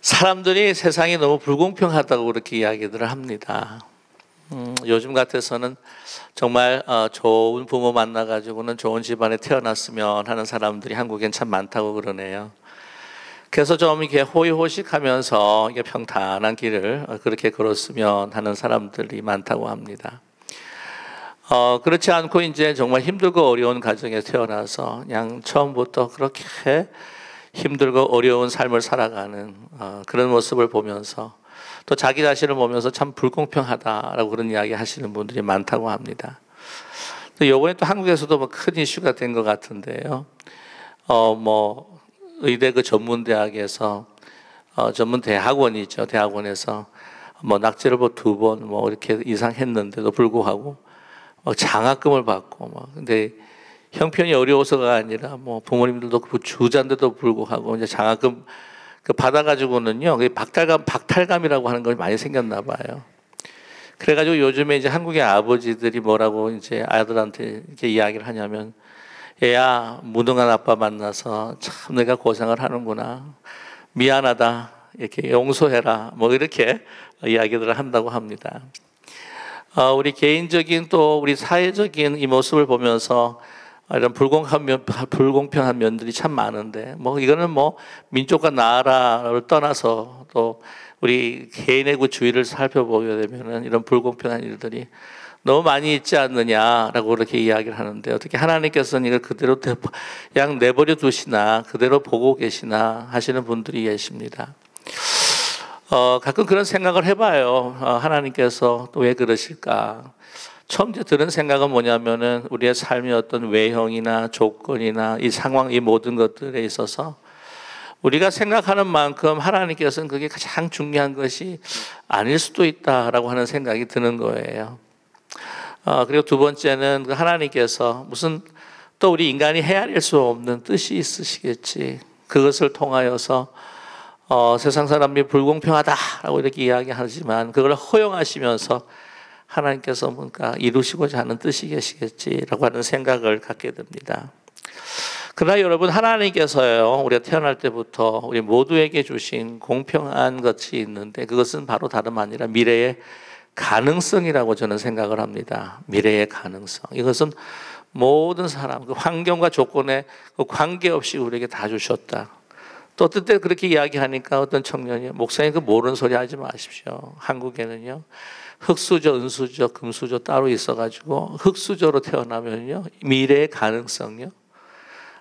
사람들이 세상이 너무 불공평하다고 그렇게 이야기들을 합니다. 요즘 같아서는 정말 좋은 부모 만나가지고는 좋은 집안에 태어났으면 하는 사람들이 한국엔 참 많다고 그러네요. 그래서 좀 이렇게 호의호식하면서 이게 평탄한 길을 그렇게 걸었으면 하는 사람들이 많다고 합니다. 그렇지 않고 이제 정말 힘들고 어려운 가정에 태어나서 그냥 처음부터 그렇게 힘들고 어려운 삶을 살아가는 그런 모습을 보면서 또 자기 자신을 보면서 참 불공평하다라고 그런 이야기 하시는 분들이 많다고 합니다. 이번에 또 한국에서도 뭐 큰 이슈가 된 것 같은데요. 의대 그 전문대학에서 전문대학원이죠. 대학원에서 낙제를 2번 이렇게 이상 했는데도 불구하고 장학금을 받고 근데 형편이 어려워서가 아니라 부모님들도 주자인데도 불구하고 이제 장학금 받아가지고는요, 박탈감이라고 하는 걸 많이 생겼나 봐요. 그래가지고 요즘에 이제 한국의 아버지들이 뭐라고 이제 아들한테 이렇게 이야기를 하냐면, 얘야, 무능한 아빠 만나서 참 내가 고생을 하는구나. 미안하다. 이렇게 용서해라. 이렇게 이야기들을 한다고 합니다. 우리 개인적인 또 우리 사회적인 이 모습을 보면서 이런 불공평한 면들이 참 많은데, 이거는 민족과 나라를 떠나서 또 우리 개인의 그 주위를 살펴보게 되면은 이런 불공평한 일들이 너무 많이 있지 않느냐라고 그렇게 이야기를 하는데, 어떻게 하나님께서는 이걸 그대로 그냥 내버려 두시나 그대로 보고 계시나 하시는 분들이 계십니다. 가끔 그런 생각을 해봐요. 하나님께서 또 왜 그러실까? 처음 들은 생각은 뭐냐면은 우리의 삶의 어떤 외형이나 조건이나 이 상황, 이 모든 것들에 있어서 우리가 생각하는 만큼 하나님께서는 그게 가장 중요한 것이 아닐 수도 있다라고 하는 생각이 드는 거예요. 그리고 두 번째는 하나님께서 무슨 또 우리 인간이 헤아릴 수 없는 뜻이 있으시겠지. 그것을 통하여서 세상 사람이 불공평하다라고 이렇게 이야기하지만 그걸 허용하시면서 하나님께서 뭔가 이루시고자 하는 뜻이 계시겠지라고 하는 생각을 갖게 됩니다. 그러나 여러분, 하나님께서요, 우리가 태어날 때부터 우리 모두에게 주신 공평한 것이 있는데 그것은 바로 다름 아니라 미래의 가능성이라고 저는 생각을 합니다. 미래의 가능성. 이것은 모든 사람, 그 환경과 조건에 관계없이 우리에게 다 주셨다. 또 어떤 때 그렇게 이야기하니까 어떤 청년이 목사님 그 모르는 소리 하지 마십시오. 한국에는요, 흙수저, 은수저, 금수저 따로 있어가지고 흙수저로 태어나면요 미래의 가능성요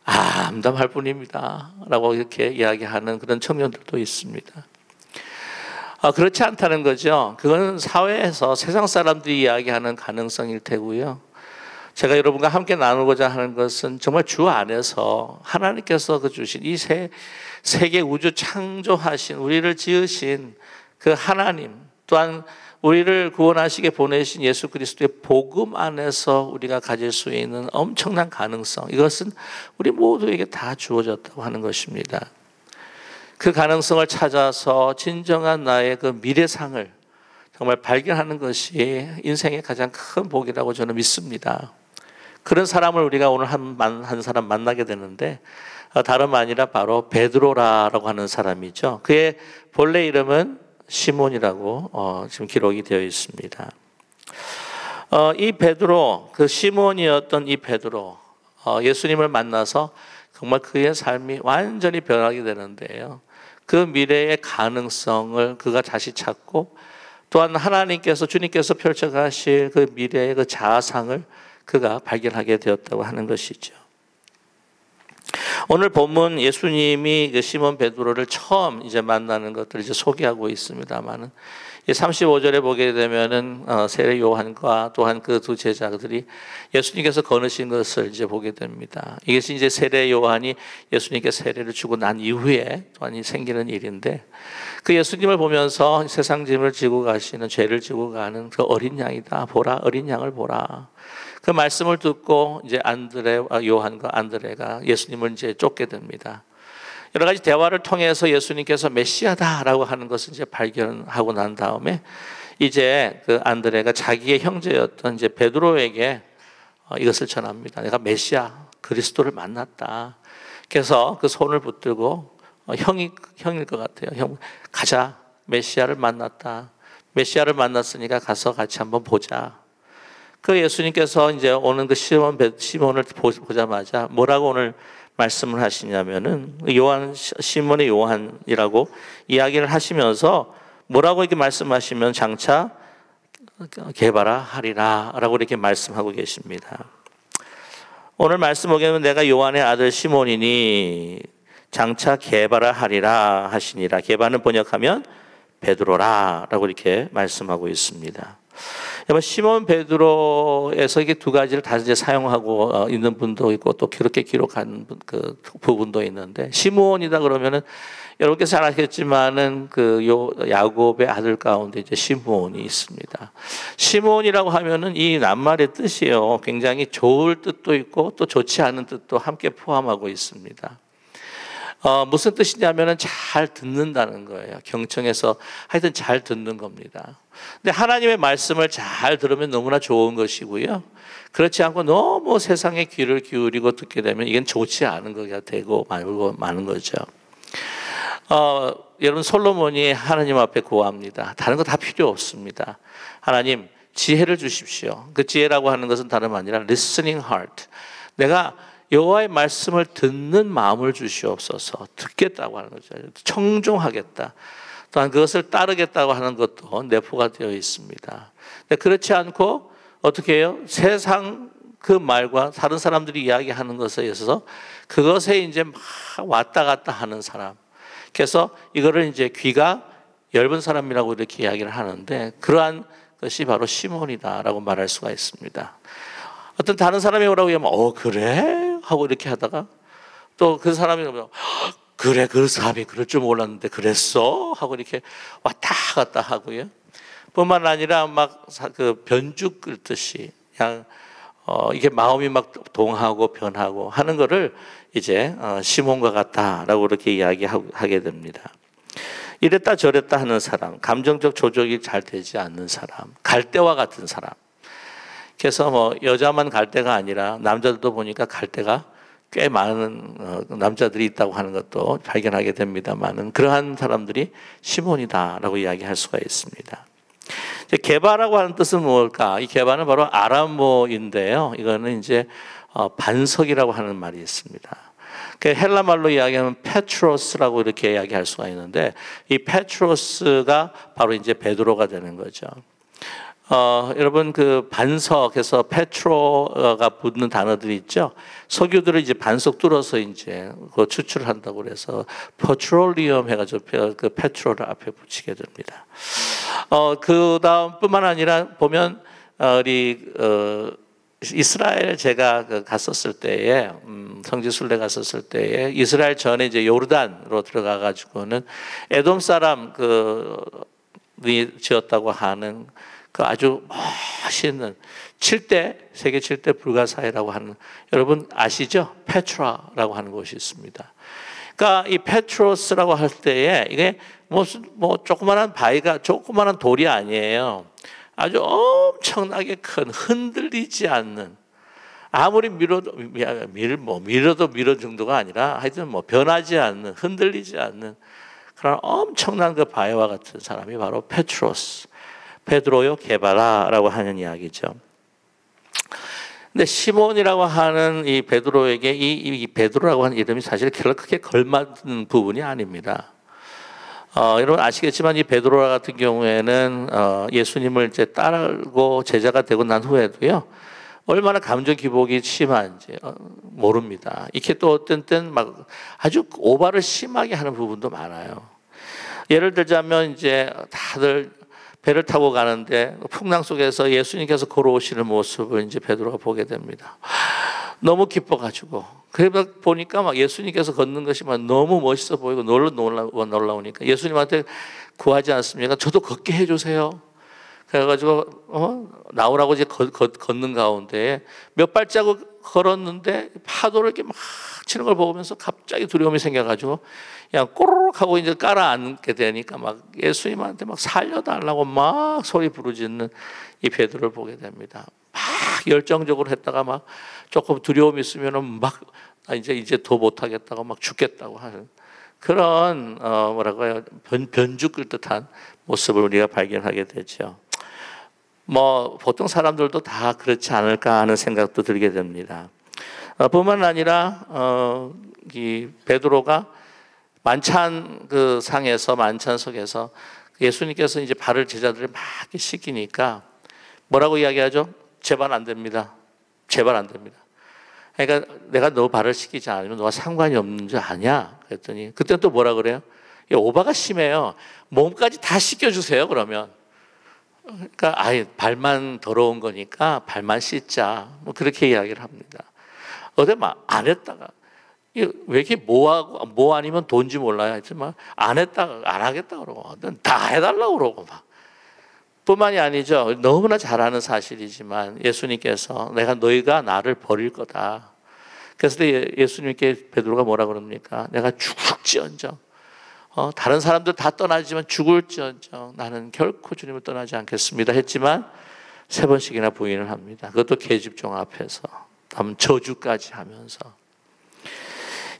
암담할 뿐입니다 라고 이렇게 이야기하는 그런 청년들도 있습니다. 그렇지 않다는 거죠. 그거는 사회에서 세상 사람들이 이야기하는 가능성일 테고요. 제가 여러분과 함께 나누고자 하는 것은 정말 주 안에서 하나님께서 주신 이 세계 우주 창조하신 우리를 지으신 그 하나님, 또한 우리를 구원하시게 보내신 예수 그리스도의 복음 안에서 우리가 가질 수 있는 엄청난 가능성, 이것은 우리 모두에게 다 주어졌다고 하는 것입니다. 그 가능성을 찾아서 진정한 나의 그 미래상을 정말 발견하는 것이 인생의 가장 큰 복이라고 저는 믿습니다. 그런 사람을 우리가 오늘 한 사람 만나게 되는데, 다름 아니라 바로 베드로라고 하는 사람이죠. 그의 본래 이름은 시몬이라고 지금 기록이 되어 있습니다. 이 베드로, 그 시몬이었던 이 베드로, 예수님을 만나서 정말 그의 삶이 완전히 변하게 되는데요. 그 미래의 가능성을 그가 다시 찾고, 또한 하나님께서, 주님께서 펼쳐가실 그 미래의 그 자아상을 그가 발견하게 되었다고 하는 것이죠. 오늘 본문 예수님이 그 시몬 베드로를 처음 이제 만나는 것들을 이제 소개하고 있습니다만은, 35절에 보게 되면은 세례 요한과 또한 그 두 제자들이 예수님께서 거느신 것을 이제 보게 됩니다. 이것이 이제 세례 요한이 예수님께 세례를 주고 난 이후에 또한 생기는 일인데, 그 예수님을 보면서 세상 짐을 지고 가시는, 죄를 지고 가는 그 어린 양이다. 보라, 어린 양을 보라. 그 말씀을 듣고 이제 요한과 안드레가 예수님을 이제 쫓게 됩니다. 여러 가지 대화를 통해서 예수님께서 메시아다라고 하는 것을 이제 발견하고 난 다음에 이제 그 안드레가 자기의 형제였던 이제 베드로에게 이것을 전합니다. 내가 메시아 그리스도를 만났다. 그래서 그 손을 붙들고 형일 것 같아요. 형, 가자. 메시아를 만났다. 메시아를 만났으니까 가서 같이 한번 보자. 그 예수님께서 이제 오는 그 시몬을 보자마자 뭐라고 오늘 말씀을 하시냐면은 시몬의 요한이라고 이야기를 하시면서 뭐라고 이렇게 말씀하시면 장차 개바라 하리라라고 이렇게 말씀하고 계십니다. 오늘 말씀 보면 내가 요한의 아들 시몬이니 장차 개바라 하리라 하시니라. 개바는 번역하면 베드로라라고 이렇게 말씀하고 있습니다. 여러분 시몬 베드로에서 이게 두 가지를 다 이제 사용하고 있는 분도 있고 또 그렇게 기록한 그 부분도 있는데 시몬이다 그러면은 여러분께서 잘 아시겠지만은 야곱의 아들 가운데 이제 시몬이 있습니다. 시몬이라고 하면은 이 낱말의 뜻이요 굉장히 좋을 뜻도 있고 또 좋지 않은 뜻도 함께 포함하고 있습니다. 무슨 뜻이냐면은 잘 듣는다는 거예요. 경청해서 하여튼 잘 듣는 겁니다. 근데 하나님의 말씀을 잘 들으면 너무나 좋은 것이고요. 그렇지 않고 너무 세상에 귀를 기울이고 듣게 되면 이건 좋지 않은 거가 되고 말고 마는 거죠. 여러분 솔로몬이 하나님 앞에 구합니다. 다른 거 다 필요 없습니다. 하나님 지혜를 주십시오. 그 지혜라고 하는 것은 다름 아니라 listening heart. 내가 여호와의 말씀을 듣는 마음을 주시옵소서. 듣겠다고 하는 거죠. 청종하겠다. 또한 그것을 따르겠다고 하는 것도 내포가 되어 있습니다. 근데 그렇지 않고 어떻게 해요? 세상 그 말과 다른 사람들이 이야기하는 것에 있어서 그것에 이제 막 왔다 갔다 하는 사람. 그래서 이거를 이제 귀가 얇은 사람이라고 이렇게 이야기를 하는데 그러한 것이 바로 시몬이다라고 말할 수가 있습니다. 어떤 다른 사람이 오라고 하면 그래? 하고 이렇게 하다가 또 그 사람이 오면 그래 그 사람이 그럴 줄 몰랐는데 그랬어? 하고 이렇게 왔다 갔다 하고요. 뿐만 아니라 막 그 변죽 끓듯이 그냥 이게 마음이 막 동하고 변하고 하는 거를 이제 시몬과 같다라고 이렇게 이야기하게 됩니다. 이랬다 저랬다 하는 사람, 감정적 조절이 잘 되지 않는 사람, 갈대와 같은 사람. 그래서 여자만 갈대가 아니라 남자들도 보니까 갈대가 꽤 많은 남자들이 있다고 하는 것도 발견하게 됩니다만은 그러한 사람들이 시몬이다라고 이야기할 수가 있습니다. 개바라고 하는 뜻은 뭘까? 이 개바는 바로 아람어인데요. 이거는 이제 반석이라고 하는 말이 있습니다. 헬라 말로 이야기하면 페트로스라고 이렇게 이야기할 수가 있는데 이 페트로스가 바로 이제 베드로가 되는 거죠. 여러분 그 반석에서 페트로가 붙는 단어들이 있죠. 석유들을 이제 반석 뚫어서 이제 그 추출을 한다고 그래서 페트롤리엄 해가지고 그 페트로를 앞에 붙이게 됩니다. 그 다음뿐만 아니라 보면 우리 이스라엘 제가 갔었을 때에 성지 순례 갔었을 때에 이스라엘 전에 이제 요르단으로 들어가 가지고는 에돔 사람 지었다고 하는 그 아주 멋있는 7대 세계 7대 불가사의라고 하는 여러분 아시죠? 페트라라고 하는 곳이 있습니다. 그러니까 이 페트로스라고 할 때에 이게 뭐 조그만한 바위가 조그만한 돌이 아니에요. 아주 엄청나게 큰 흔들리지 않는 아무리 밀어도 밀어 정도가 아니라 하여튼 변하지 않는 흔들리지 않는 그런 엄청난 그 바위와 같은 사람이 바로 페트로스. 베드로요 개바라라고 하는 이야기죠. 근데 시몬이라고 하는 이 베드로에게 이 베드로라고 하는 이름이 사실 그렇게 걸맞는 부분이 아닙니다. 여러분 아시겠지만 이 베드로 같은 경우에는 예수님을 이제 따르고 제자가 되고 난 후에도요 얼마나 감정 기복이 심한지 모릅니다. 이렇게 또 어떤 때는 막 아주 오바를 심하게 하는 부분도 많아요. 예를 들자면 이제 다들 배를 타고 가는데 풍랑 속에서 예수님께서 걸어오시는 모습을 이제 베드로가 보게 됩니다. 너무 기뻐가지고 그러다 보니까 막 예수님께서 걷는 것이 막 너무 멋있어 보이고 놀라우니까 예수님한테 구하지 않습니까? 저도 걷게 해주세요. 그래가지고 나오라고 이제 걷는 가운데 몇 발자국 걸었는데 파도를 이렇게 막 치는 걸 보면서 갑자기 두려움이 생겨가지고 그냥 꼬르륵 하고 이제 깔아앉게 되니까 막 예수님한테 막 살려달라고 막 소리 부르짖는 이 베드로를 보게 됩니다. 막 열정적으로 했다가 막 조금 두려움이 있으면은 막 이제 더 못하겠다고 막 죽겠다고 하는 그런 뭐라고요? 변죽 듯한 모습을 우리가 발견하게 되죠. 뭐 보통 사람들도 다 그렇지 않을까 하는 생각도 들게 됩니다. 뿐만 아니라 이 베드로가 만찬 그 상에서 만찬 속에서 예수님께서 이제 발을 제자들이 막 이렇게 씻기니까 뭐라고 이야기하죠? 제발 안 됩니다. 제발 안 됩니다. 그러니까 내가 너 발을 씻기지 않으면 너가 상관이 없는 줄 아냐? 그랬더니 그때는 또 뭐라 그래요? 오바가 심해요. 몸까지 다 씻겨주세요. 그러면 그러니까 아예 발만 더러운 거니까 발만 씻자. 뭐 그렇게 이야기를 합니다. 어제 막 안 했다가 왜 이렇게 뭐 아니면 돈지 몰라요. 하지만 안 했다가 안 하겠다 그러고 다 해달라고 그러고 막. 뿐만이 아니죠. 너무나 잘 아는 사실이지만 예수님께서 너희가 나를 버릴 거다. 그래서 예수님께 베드로가 뭐라 그럽니까? 내가 죽을지언정 다른 사람들 다 떠나지만 죽을지언정 나는 결코 주님을 떠나지 않겠습니다 했지만 3번씩이나 부인을 합니다. 그것도 계집종 앞에서 저주까지 하면서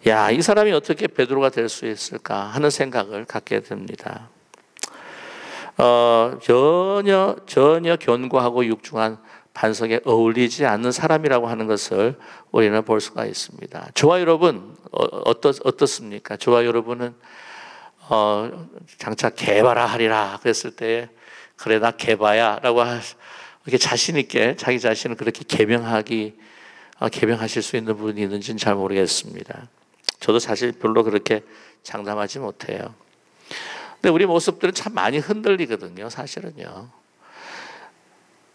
야, 이 사람이 어떻게 베드로가 될 수 있을까 하는 생각을 갖게 됩니다. 전혀 견고하고 육중한 반석에 어울리지 않는 사람이라고 하는 것을 우리는 볼 수가 있습니다. 저와 여러분 어떻습니까? 저와 여러분은 장차 개바라 하리라 그랬을 때 그래 나 개바야라고 이렇게 자신 있게 자기 자신을 그렇게 개명하실 수 있는 분이 있는지는 잘 모르겠습니다. 저도 사실 별로 그렇게 장담하지 못해요. 근데 우리 모습들은 참 많이 흔들리거든요, 사실은요.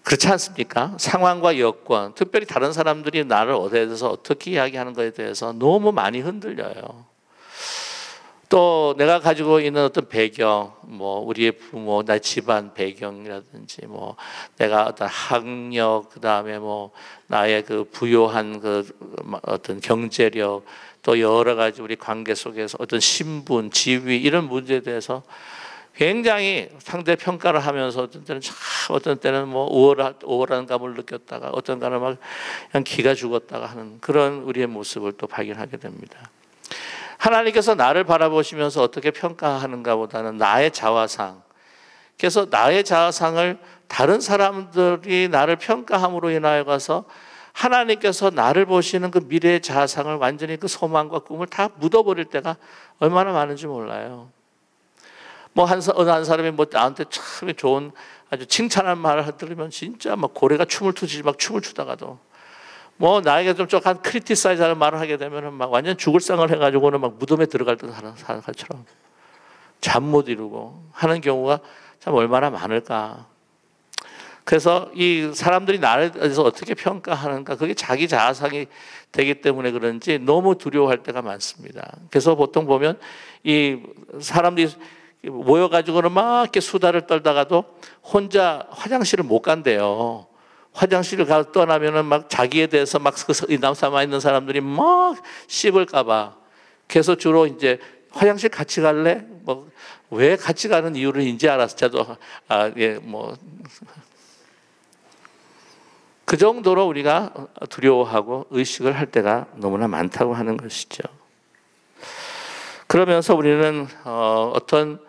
그렇지 않습니까? 상황과 여건, 특별히 다른 사람들이 나를 대해서 어떻게 이야기하는 것에 대해서 너무 많이 흔들려요. 또 내가 가지고 있는 어떤 배경, 뭐 우리의 부모, 나 집안 배경이라든지, 뭐 내가 어떤 학력, 그 다음에 뭐 나의 그 부유한 그 어떤 경제력, 또 여러 가지 우리 관계 속에서 어떤 신분, 지위 이런 문제에 대해서 굉장히 상대 평가를 하면서 어떤 때는 뭐 우월한 감을 느꼈다가 어떤 때는 막 그냥 기가 죽었다가 하는 그런 우리의 모습을 또 발견하게 됩니다. 하나님께서 나를 바라보시면서 어떻게 평가하는가 보다는 나의 자화상, 그래서 나의 자화상을 다른 사람들이 나를 평가함으로 인하여 가서 하나님께서 나를 보시는 그 미래의 자아상을 완전히 그 소망과 꿈을 다 묻어버릴 때가 얼마나 많은지 몰라요. 뭐 어느 한 사람이 뭐 나한테 참 좋은 아주 칭찬한 말을 들으면 진짜 막 고래가 춤을 추지 막 춤을 추다가도 뭐 나에게 좀 조금 크리티사이즈하는 말을 하게 되면은 막 완전 죽을 상을 해가지고는 막 무덤에 들어갈 듯 하는 사람처럼 잠 못 이루고 하는 경우가 참 얼마나 많을까. 그래서 이 사람들이 나를 대해서 어떻게 평가하는가 그게 자기 자아상이 되기 때문에 그런지 너무 두려워할 때가 많습니다. 그래서 보통 보면 이 사람들이 모여가지고는 막 이렇게 수다를 떨다가도 혼자 화장실을 못 간대요. 화장실을 떠나면은 막 자기에 대해서 막 남삼아 있는 사람들이 막 씹을까봐. 그래서 주로 이제 화장실 같이 갈래? 뭐 왜 같이 가는 이유를 이제 알았어. 저도 그 정도로 우리가 두려워하고 의식을 할 때가 너무나 많다고 하는 것이죠. 그러면서 우리는 어떤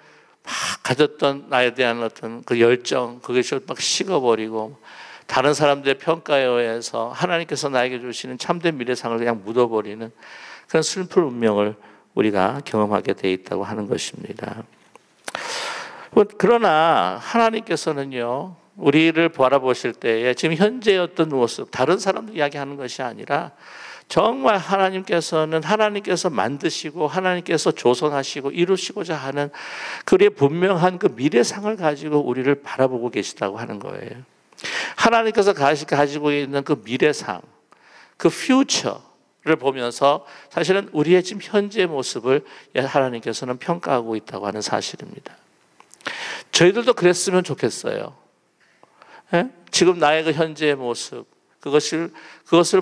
막 가졌던 나에 대한 어떤 그 열정, 그것을 막 식어버리고 다른 사람들의 평가에 의해서 하나님께서 나에게 주시는 참된 미래상을 그냥 묻어버리는 그런 슬픈 운명을 우리가 경험하게 돼 있다고 하는 것입니다. 그러나 하나님께서는요, 우리를 바라보실 때에 지금 현재의 어떤 모습, 다른 사람들 이야기하는 것이 아니라 정말 하나님께서 만드시고 하나님께서 조성하시고 이루시고자 하는 그의 분명한 그 미래상을 가지고 우리를 바라보고 계시다고 하는 거예요. 하나님께서 가지고 있는 그 미래상, 그 퓨처를 보면서 사실은 우리의 지금 현재의 모습을 하나님께서는 평가하고 있다고 하는 사실입니다. 저희들도 그랬으면 좋겠어요. 예? 지금 나의 그 현재의 모습, 그것을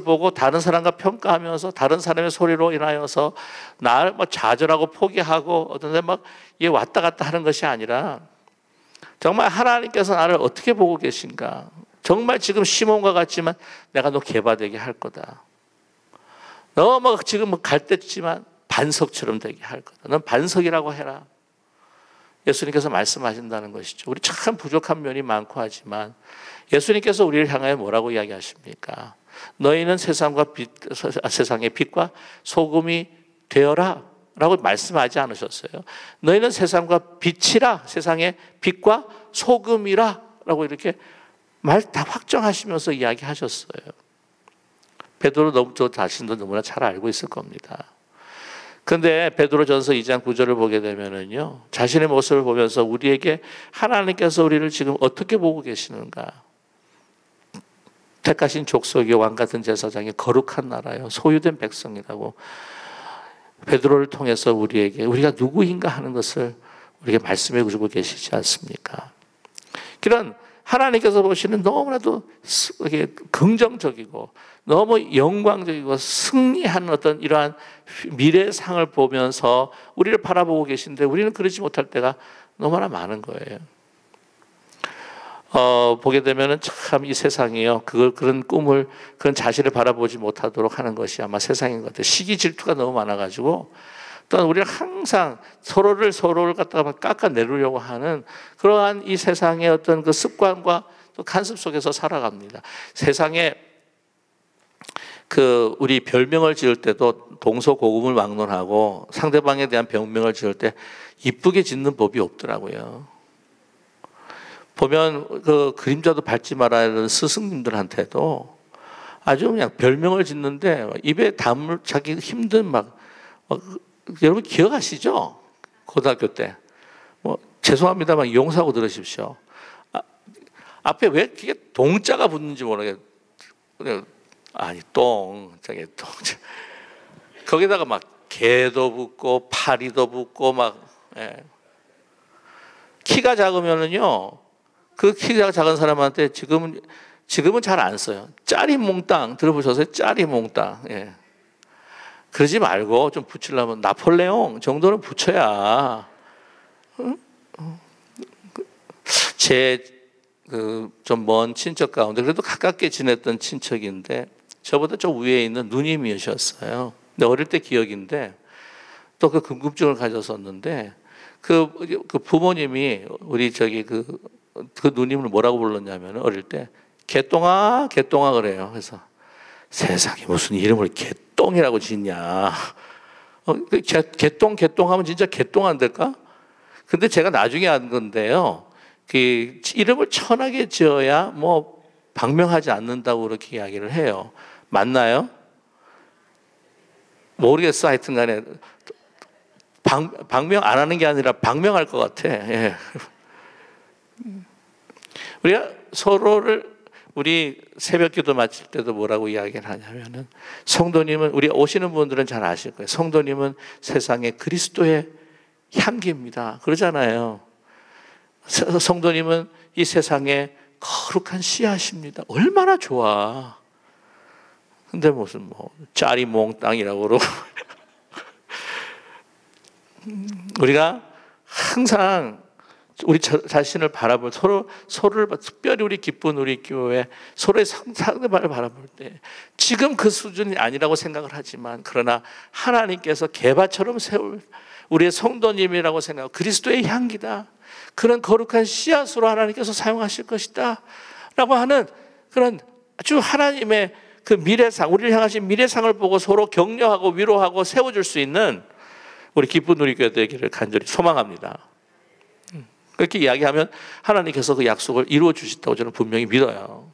보고 다른 사람과 평가하면서 다른 사람의 소리로 인하여서 나를 막 좌절하고 포기하고 어떤 데 막 왔다 갔다 하는 것이 아니라 정말 하나님께서 나를 어떻게 보고 계신가? 정말 지금 시몬과 같지만 내가 너 개바되게 할 거다. 너 뭐 지금 갈 때지만 반석처럼 되게 할 거다. 넌 반석이라고 해라. 예수님께서 말씀하신다는 것이죠. 우리 참 부족한 면이 많고 하지만 예수님께서 우리를 향하여 뭐라고 이야기하십니까? 너희는 세상의 빛과 소금이 되어라 라고 말씀하지 않으셨어요. 너희는 세상과 빛이라, 세상의 빛과 소금이라 라고 이렇게 말 다 확정하시면서 이야기하셨어요. 베드로 저 자신도 너무나 잘 알고 있을 겁니다. 그런데 베드로전서 2장 9절을 보게 되면은요, 자신의 모습을 보면서 우리에게 하나님께서 우리를 지금 어떻게 보고 계시는가? 택하신 족속의 왕 같은 제사장이 거룩한 나라요, 소유된 백성이라고 베드로를 통해서 우리가 누구인가 하는 것을 우리에게 말씀해 주고 계시지 않습니까? 그런 하나님께서 보시는 너무나도 긍정적이고 너무 영광적이고 승리하는 어떤 이러한 미래의 상을 보면서 우리를 바라보고 계신데 우리는 그러지 못할 때가 너무나 많은 거예요. 보게 되면은 참 이 세상이요, 그런 꿈을, 그런 자신을 바라보지 못하도록 하는 것이 아마 세상인 것 같아요. 시기 질투가 너무 많아가지고 또한 우리는 항상 서로를 갖다가 깎아내리려고 하는 그러한 이 세상의 어떤 그 습관과 또 간섭 속에서 살아갑니다. 세상에 우리 별명을 지을 때도 동서고금을 막론하고 상대방에 대한 별명을 지을 때 이쁘게 짓는 법이 없더라고요. 보면 그림자도 밟지 말아야 하는 스승님들한테도 아주 그냥 별명을 짓는데 입에 자기 힘든 여러분 기억하시죠? 고등학교 때. 죄송합니다만 용서하고 들으십시오. 앞에 왜 그게 동자가 붙는지 모르겠어요. 저게 똥. 거기다가 개도 붙고 파리도 붙고 예. 키가 작으면은요, 그 키가 작은 사람한테 지금은 잘 안 써요. 짜리몽땅 들어보셨어요? 짜리몽땅. 예. 그러지 말고 좀 붙이려면 나폴레옹 정도는 붙여야. 제 좀 먼 친척 가운데 그래도 가깝게 지냈던 친척인데 저보다 좀 위에 있는 누님이셨어요. 근데 어릴 때 기억인데 또 그 궁금증을 가졌었는데 그 부모님이 우리 그 누님을 뭐라고 불렀냐면 어릴 때 개똥아 그래요. 그래서 세상에 무슨 이름을 개똥이라고 짓냐. 개똥 하면 진짜 개똥 안 될까? 근데 제가 나중에 안 건데요, 그 이름을 천하게 지어야 방명하지 않는다고 그렇게 이야기를 해요. 맞나요? 모르겠어. 하여튼 간에 방명 안 하는 게 아니라 방명할 것 같아. 예. 우리가 우리 새벽 기도 마칠 때도 뭐라고 이야기를 하냐면은, 성도님은, 우리 오시는 분들은 잘 아실 거예요. 성도님은 세상에 그리스도의 향기입니다. 그러잖아요. 성도님은 이 세상에 거룩한 씨앗입니다. 얼마나 좋아. 근데 무슨 짜리몽땅이라고 그러고. 우리가 항상 우리 자신을 바라볼, 서로를 특별히 우리 기쁜 우리 교회 서로의 상대방을 바라볼 때 지금 그 수준이 아니라고 생각을 하지만, 그러나 하나님께서 개바처럼 세울 우리의 성도님이라고 생각하고 그리스도의 향기다, 그런 거룩한 씨앗으로 하나님께서 사용하실 것이다 라고 하는 그런 아주 하나님의 그 미래상, 우리를 향하신 미래상을 보고 서로 격려하고 위로하고 세워줄 수 있는 우리 기쁜 우리 교회 되기를 간절히 소망합니다. 그렇게 이야기하면 하나님께서 그 약속을 이루어 주신다고 저는 분명히 믿어요.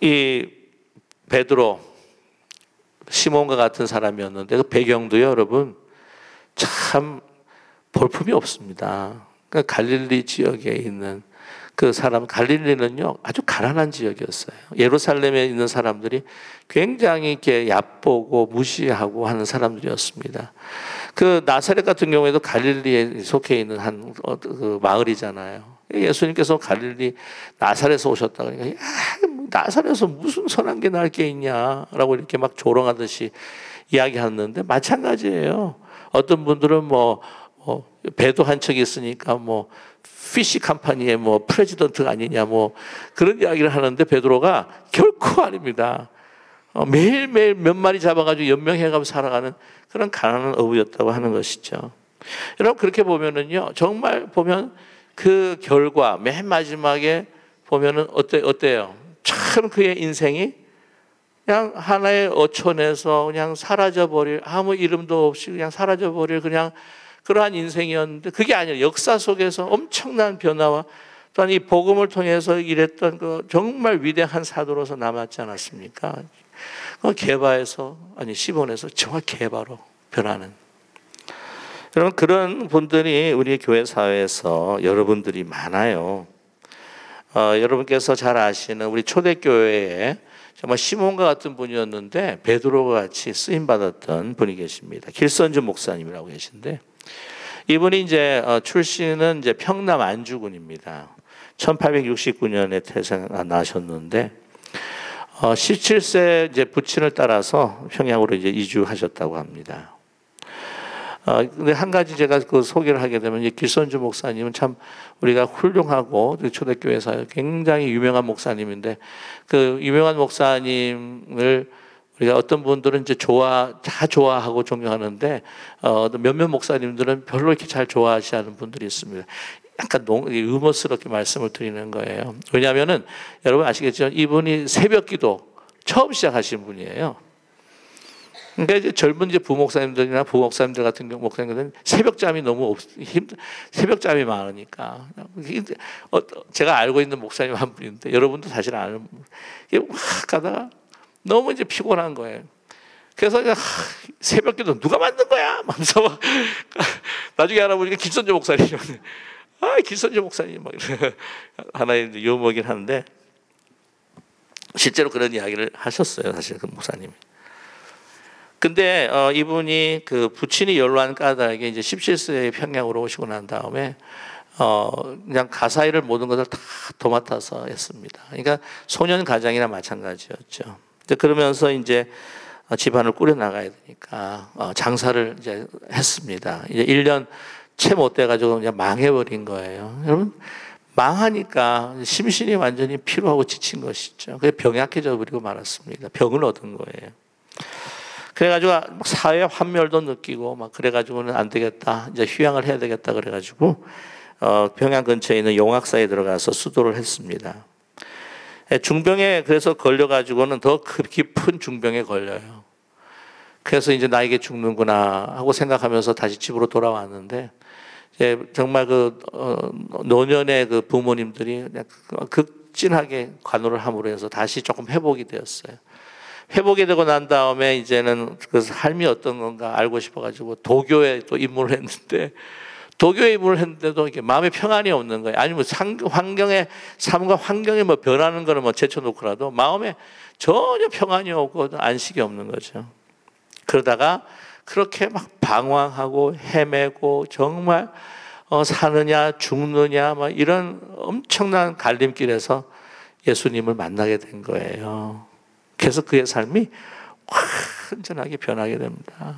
이 베드로, 시몬과 같은 사람이었는데 그 배경도요, 여러분, 참 볼품이 없습니다. 그러니까 갈릴리 지역에 있는 그 사람, 갈릴리는요 아주 가난한 지역이었어요. 예루살렘에 있는 사람들이 굉장히 이렇게 얕보고 무시하고 하는 사람들이었습니다. 그 나사렛 같은 경우에도 갈릴리에 속해 있는 그 마을이잖아요. 예수님께서 갈릴리 나사렛에서 오셨다 그러니까 나사렛에서 무슨 선한 게 날 게 있냐라고 이렇게 막 조롱하듯이 이야기하는데, 마찬가지예요. 어떤 분들은 배도 한 척이 있으니까 피시 컴퍼니의 프레지던트가 아니냐 그런 이야기를 하는데, 베드로가 결코 아닙니다. 매일매일 몇 마리 잡아가지고 연명해가면서 살아가는 그런 가난한 어부였다고 하는 것이죠. 여러분 그렇게 보면은요, 정말 보면 그 결과 맨 마지막에 보면은 어때요? 참 그의 인생이 그냥 하나의 어촌에서 그냥 사라져버릴, 아무 이름도 없이 그냥 사라져버릴 그냥 그러한 인생이었는데, 그게 아니라 역사 속에서 엄청난 변화와 또한 이 복음을 통해서 일했던 그 정말 위대한 사도로서 남았지 않았습니까? 게바에서, 아니 시본에서 정말 게바로 변하는, 여러분 그런 분들이 우리 교회 사회에서 여러분들이 많아요. 여러분께서 잘 아시는 우리 초대교회에 정말 시몬과 같은 분이었는데 베드로와 같이 쓰임 받았던 분이 계십니다. 길선주 목사님이라고 계신데, 이분이 이제 출신은 이제 평남 안주군입니다. 1869년에 나셨는데 17세 이제 부친을 따라서 평양으로 이제 이주하셨다고 합니다. 근데 한 가지 제가 그 소개를 하게 되면, 이 길선주 목사님은 참 우리가 훌륭하고 초대교회에서 굉장히 유명한 목사님인데, 그 유명한 목사님을 우리가 어떤 분들은 이제 다 좋아하고 존경하는데, 몇몇 목사님들은 별로 이렇게 잘 좋아하지 않은 분들이 있습니다. 약간 유머스럽게 말씀을 드리는 거예요. 왜냐하면은 여러분 아시겠죠? 이분이 새벽기도 처음 시작하신 분이에요. 그러니까 이제 젊은 이제 부목사님들이나 부목사님들 같은 경우 목사님들은 새벽잠이 너무 새벽잠이 많으니까, 제가 알고 있는 목사님 한 분인데 여러분도 사실 아는, 이게 막 가다가 너무 이제 피곤한 거예요. 그래서 새벽기도 누가 만든 거야? 하면서 막 나중에 알아보니까 길선주 목사님. 길선주 목사님 막 하나의 유머긴 한데 실제로 그런 이야기를 하셨어요, 사실 그 목사님이. 근데 이분이 그 부친이 연로한 까닭에 이제 17세에 평양으로 오시고 난 다음에 그냥 가사일을 모든 것을 다 도맡아서 했습니다. 그러니까 소년 가장이나 마찬가지였죠. 그러면서 이제 집안을 꾸려 나가야 되니까 장사를 이제 했습니다. 이제 1년 채 못 돼가지고 그냥 망해버린 거예요. 여러분 망하니까 심신이 완전히 피로하고 지친 것이죠. 그래서 병약해져 버리고 말았습니다. 병을 얻은 거예요. 그래가지고 사회 환멸도 느끼고 막 그래가지고는 안 되겠다, 이제 휴양을 해야 되겠다 그래가지고 평양 근처에 있는 용악사에 들어가서 수도를 했습니다. 중병에 그래서 걸려가지고는 더 깊은 중병에 걸려요. 그래서 이제 나에게 죽는구나 하고 생각하면서 다시 집으로 돌아왔는데, 이제 정말 그 노년의 그 부모님들이 극진하게 간호를 함으로 해서 다시 조금 회복이 되었어요. 회복이 되고 난 다음에 이제는 그 삶이 어떤 건가 알고 싶어가지고 도교에 또 입문을 했는데, 도교에 입문을 했는데도 이게 마음에 평안이 없는 거예요. 아니면 환경에, 삶과 환경이 뭐 변하는 거는 뭐 제쳐놓고라도 마음에 전혀 평안이 없고 안식이 없는 거죠. 그러다가 그렇게 막 방황하고 헤매고 정말 사느냐 죽느냐 막 이런 엄청난 갈림길에서 예수님을 만나게 된 거예요. 그래서 그의 삶이 완전하게 변하게 됩니다.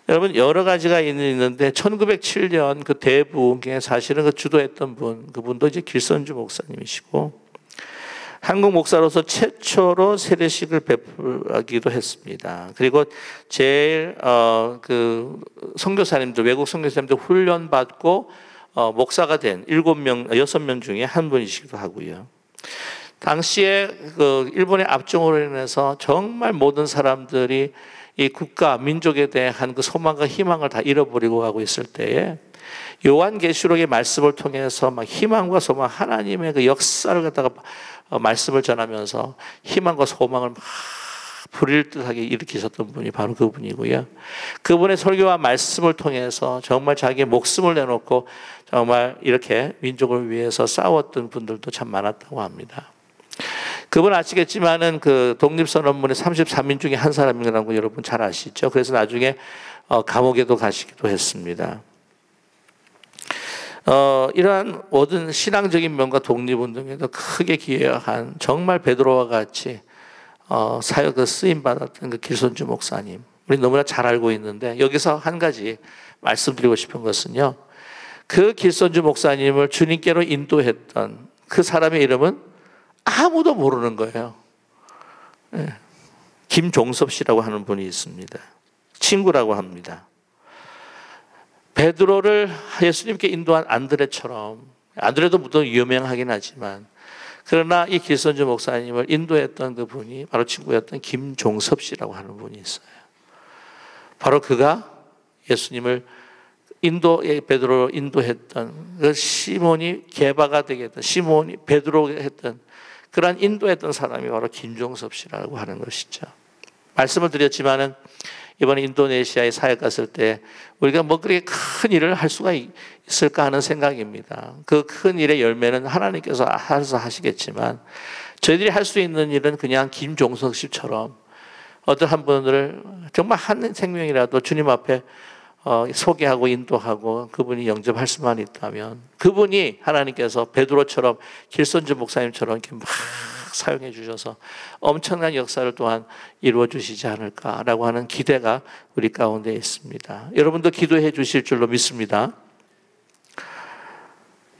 여러분 여러 가지가 있는데 1907년 그 대부흥에 사실은 그 주도했던 분, 그분도 이제 길선주 목사님이시고 한국 목사로서 최초로 세례식을 베풀기도 했습니다. 그리고 제일 그 선교사님들, 외국 선교사님들 훈련 받고 목사가 된 6명 중에 한 분이시기도 하고요. 당시에 그 일본의 압정으로 인해서 정말 모든 사람들이 이 국가, 민족에 대한 그 소망과 희망을 다 잃어버리고 가고 있을 때에 요한계시록의 말씀을 통해서 막 희망과 소망, 하나님의 그 역사를 갖다가 말씀을 전하면서 희망과 소망을 막 불일 듯하게 일으키셨던 분이 바로 그분이고요. 그분의 설교와 말씀을 통해서 정말 자기의 목숨을 내놓고 정말 이렇게 민족을 위해서 싸웠던 분들도 참 많았다고 합니다. 그분 아시겠지만은 그 독립선언문의 33인 중에 한 사람이라는 거 여러분 잘 아시죠? 그래서 나중에 감옥에도 가시기도 했습니다. 이러한 모든 신앙적인 면과 독립운동에도 크게 기여한 정말 베드로와 같이 사역을 쓰임받았던 그 길선주 목사님, 우리 너무나 잘 알고 있는데 여기서 한 가지 말씀드리고 싶은 것은요, 그 길선주 목사님을 주님께로 인도했던 그 사람의 이름은 아무도 모르는 거예요. 네. 김종섭 씨라고 하는 분이 있습니다. 친구라고 합니다. 베드로를 예수님께 인도한 안드레처럼, 안드레도 물론 유명하긴 하지만 그러나 이 길선주 목사님을 인도했던 그 분이 바로 친구였던 김종섭 씨라고 하는 분이 있어요. 바로 그가 예수님을 베드로로 인도했던 그 시몬이 게바가 되게 했던 시몬이 베드로가 했던 그러한 인도했던 사람이 바로 김종섭 씨라고 하는 것이죠. 말씀을 드렸지만은 이번에 인도네시아에 사역 갔을 때 우리가 뭐 그렇게 큰 일을 할 수가 있을까 하는 생각입니다. 그 큰 일의 열매는 하나님께서 알아서 하시겠지만 저희들이 할 수 있는 일은 그냥 김종석 씨처럼 어떤 한 분을 정말 한 생명이라도 주님 앞에 소개하고 인도하고 그분이 영접할 수만 있다면 그분이 하나님께서 베드로처럼 길선주 목사님처럼 이렇게 막 사용해 주셔서 엄청난 역사를 또한 이루어 주시지 않을까라고 하는 기대가 우리 가운데 있습니다. 여러분도 기도해 주실 줄로 믿습니다.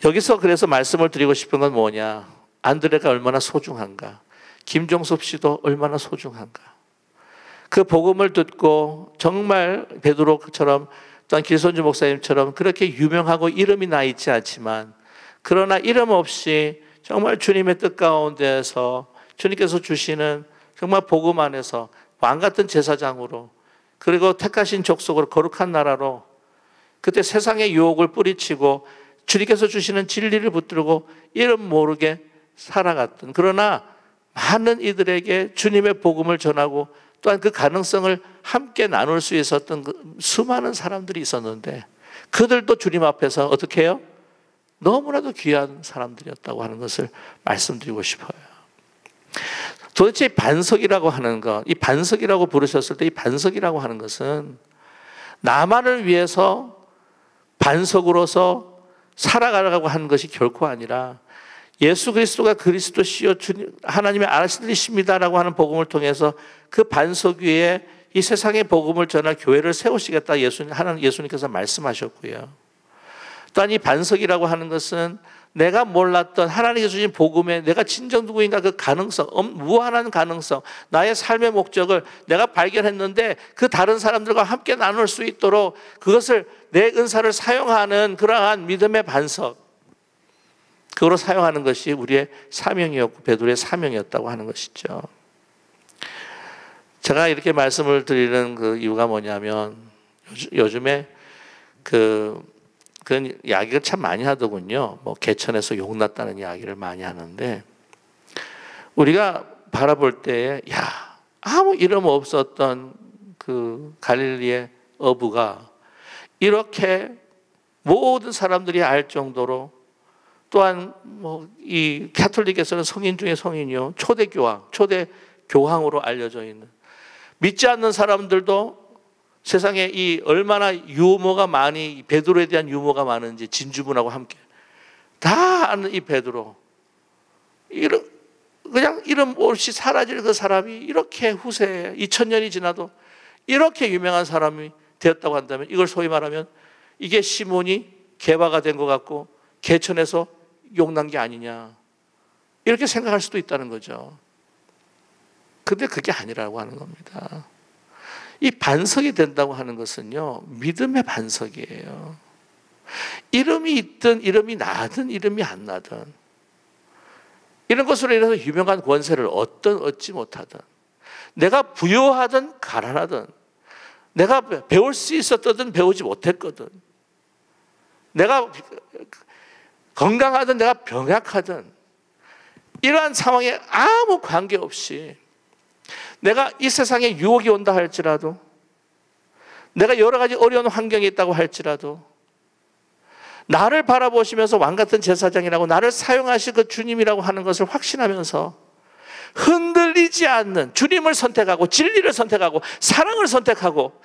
여기서 그래서 말씀을 드리고 싶은 건 뭐냐? 안드레가 얼마나 소중한가? 김종섭 씨도 얼마나 소중한가? 그 복음을 듣고 정말 베드로처럼 또한 길선주 목사님처럼 그렇게 유명하고 이름이 나 있지 않지만 그러나 이름 없이 정말 주님의 뜻 가운데서 주님께서 주시는 정말 복음 안에서 왕 같은 제사장으로 그리고 택하신 족속으로 거룩한 나라로 그때 세상의 유혹을 뿌리치고 주님께서 주시는 진리를 붙들고 이름 모르게 살아갔던 그러나 많은 이들에게 주님의 복음을 전하고 또한 그 가능성을 함께 나눌 수 있었던 그 수많은 사람들이 있었는데 그들도 주님 앞에서 어떻게 해요? 너무나도 귀한 사람들이었다고 하는 것을 말씀드리고 싶어요. 도대체 반석이라고 하는 것, 이 반석이라고 부르셨을 때 이 반석이라고 하는 것은 나만을 위해서 반석으로서 살아가려고 하는 것이 결코 아니라 예수 그리스도가 그리스도시요 하나님의 아들이십니다라고 하는 복음을 통해서 그 반석 위에 이 세상의 복음을 전할 교회를 세우시겠다 예수님께서 말씀하셨고요. 또한 이 반석이라고 하는 것은 내가 몰랐던 하나님께서 주신 복음에 내가 진정 누구인가 그 가능성, 무한한 가능성, 나의 삶의 목적을 내가 발견했는데 그 다른 사람들과 함께 나눌 수 있도록 그것을 내 은사를 사용하는 그러한 믿음의 반석, 그거로 사용하는 것이 우리의 사명이었고 베드로의 사명이었다고 하는 것이죠. 제가 이렇게 말씀을 드리는 그 이유가 뭐냐면 요즘에 그런 이야기를 참 많이 하더군요. 뭐 개천에서 용났다는 이야기를 많이 하는데 우리가 바라볼 때에 야 아무 이름 없었던 그 갈릴리의 어부가 이렇게 모든 사람들이 알 정도로 또한 뭐 이 가톨릭에서는 성인 중에 성인이요 초대 교황으로 알려져 있는 믿지 않는 사람들도 세상에 이 얼마나 유머가 많이 베드로에 대한 유머가 많은지 진주문하고 함께 다 아는 이 베드로 그냥 이름 없이 사라질 그 사람이 이렇게 후세에 2000년이 지나도 이렇게 유명한 사람이 되었다고 한다면 이걸 소위 말하면 이게 시몬이 게바가 된 것 같고 개천에서 용난 게 아니냐 이렇게 생각할 수도 있다는 거죠. 근데 그게 아니라고 하는 겁니다. 이 반석이 된다고 하는 것은요 믿음의 반석이에요. 이름이 있든 이름이 나든 이름이 안 나든 이런 것으로 인해서 유명한 권세를 얻지 못하든 내가 부유하든 가난하든 내가 배울 수 있었든 배우지 못했거든 내가 건강하든 내가 병약하든 이러한 상황에 아무 관계없이 내가 이 세상에 유혹이 온다 할지라도 내가 여러 가지 어려운 환경이 있다고 할지라도 나를 바라보시면서 왕같은 제사장이라고 나를 사용하실 그 주님이라고 하는 것을 확신하면서 흔들리지 않는 주님을 선택하고 진리를 선택하고 사랑을 선택하고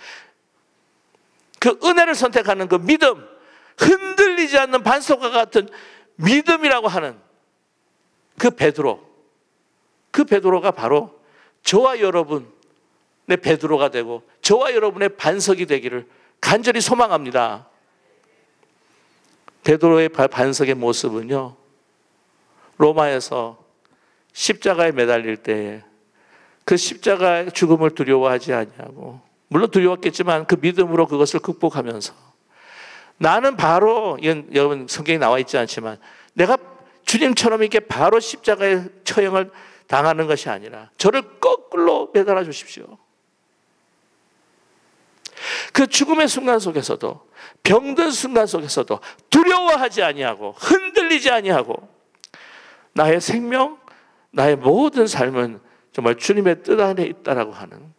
그 은혜를 선택하는 그 믿음, 흔들리지 않는 반석과 같은 믿음이라고 하는 그 베드로가 바로 저와 여러분의 베드로가 되고 저와 여러분의 반석이 되기를 간절히 소망합니다. 베드로의 반석의 모습은요 로마에서 십자가에 매달릴 때에 그 십자가의 죽음을 두려워하지 아니하고, 물론 두려웠겠지만 그 믿음으로 그것을 극복하면서, 나는 바로, 이건 여러분 성경에 나와 있지 않지만, 내가 주님처럼 이렇게 바로 십자가의 처형을 당하는 것이 아니라 저를 거꾸로 매달아 주십시오. 그 죽음의 순간 속에서도, 병든 순간 속에서도 두려워하지 아니하고 흔들리지 아니하고, 나의 생명, 나의 모든 삶은 정말 주님의 뜻 안에 있다라고 하는,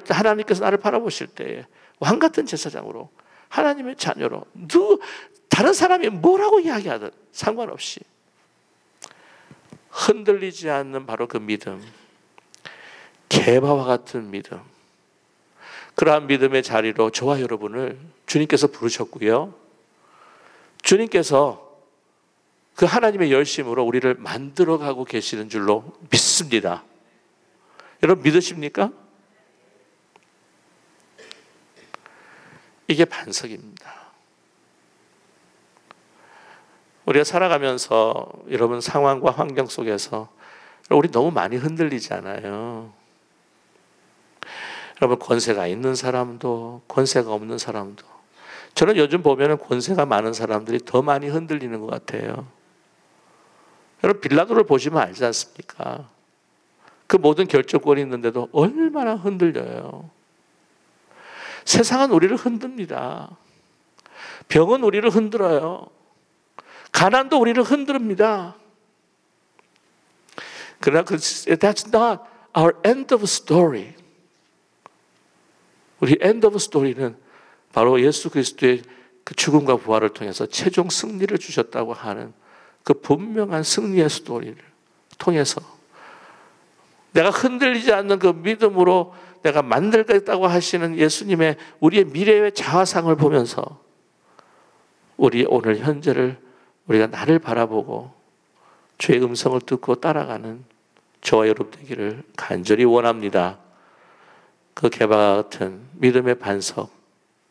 하나님께서 나를 바라보실 때에 왕같은 제사장으로, 하나님의 자녀로, 다른 사람이 뭐라고 이야기하든 상관없이 흔들리지 않는 바로 그 믿음, 개바와 같은 믿음, 그러한 믿음의 자리로 저와 여러분을 주님께서 부르셨고요. 주님께서 그 하나님의 열심으로 우리를 만들어가고 계시는 줄로 믿습니다. 여러분 믿으십니까? 이게 반석입니다. 우리가 살아가면서 여러분 상황과 환경 속에서 우리 너무 많이 흔들리지 않아요? 여러분 권세가 있는 사람도 권세가 없는 사람도, 저는 요즘 보면 권세가 많은 사람들이 더 많이 흔들리는 것 같아요. 여러분 빌라도를 보시면 알지 않습니까? 그 모든 결정권이 있는데도 얼마나 흔들려요. 세상은 우리를 흔듭니다. 병은 우리를 흔들어요. 가난도 우리를 흔듭니다. 그러나 that's not our end of story. 우리 end of story는 바로 예수 그리스도의 그 죽음과 부활을 통해서 최종 승리를 주셨다고 하는 그 분명한 승리의 스토리를 통해서, 내가 흔들리지 않는 그 믿음으로 내가 만들겠다고 하시는 예수님의 우리의 미래의 자화상을 보면서 우리 오늘 현재를, 우리가 나를 바라보고 주의 음성을 듣고 따라가는 저와 여러분 되기를 간절히 원합니다. 그 개바와 같은 믿음의 반석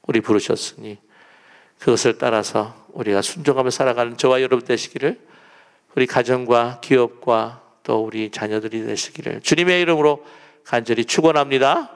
우리 부르셨으니 그것을 따라서 우리가 순종하며 살아가는 저와 여러분 되시기를, 우리 가정과 기업과 또 우리 자녀들이 되시기를 주님의 이름으로 간절히 축원합니다.